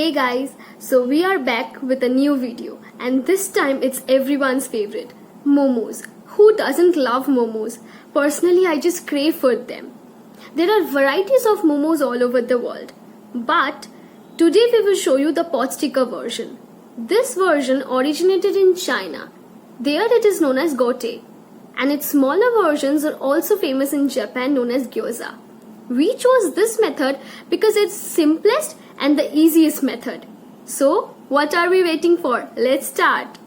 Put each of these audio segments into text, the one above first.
Hey guys, so we are back with a new video and this time it's everyone's favorite, momos. Who doesn't love momos? Personally, I just crave for them. There are varieties of momos all over the world, but today we will show you the potsticker version. This version originated in China. There it is known as guotie, and its smaller versions are also famous in Japan known as Gyoza. We chose this method because it's simplest and the easiest method. So, what are we waiting for? Let's start!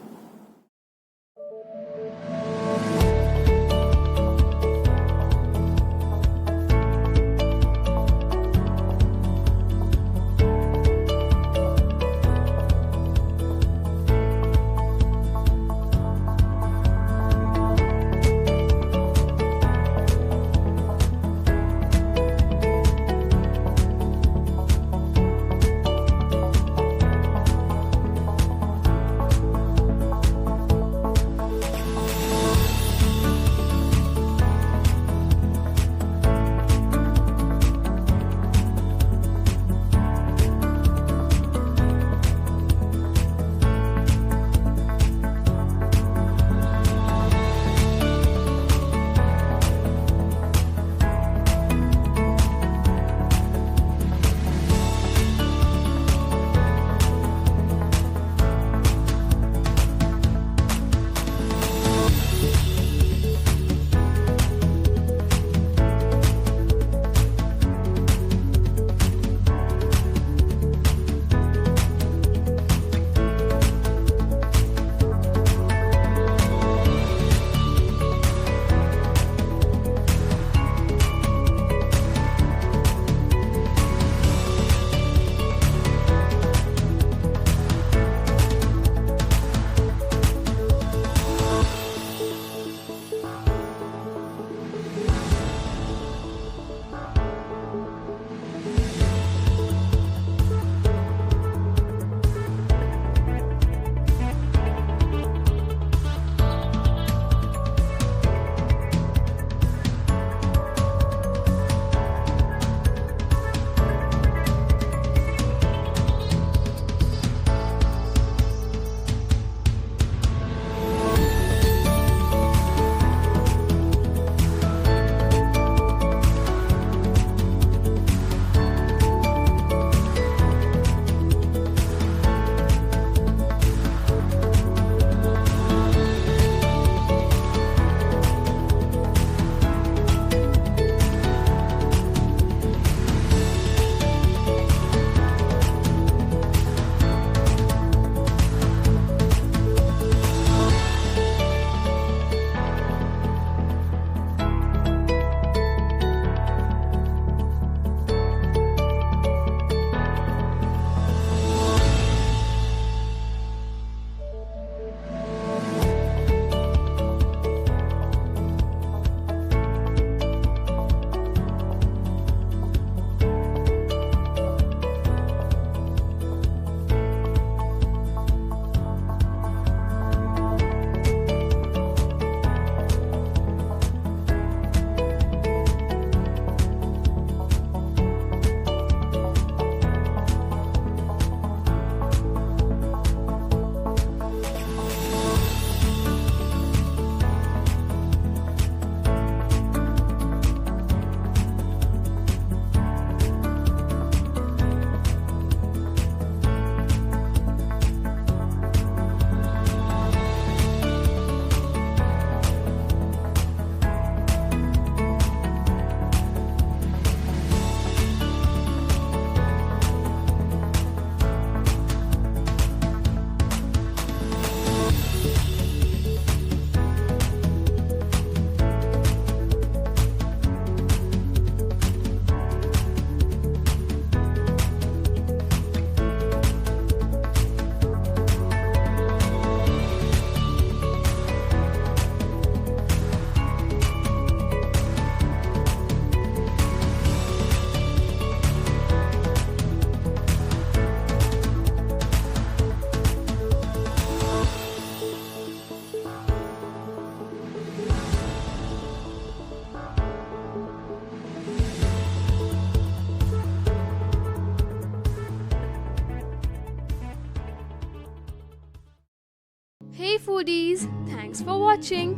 Hey foodies, thanks for watching.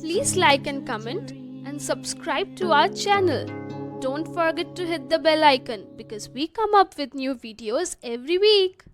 Please like and comment and subscribe to our channel. Don't forget to hit the bell icon because we come up with new videos every week.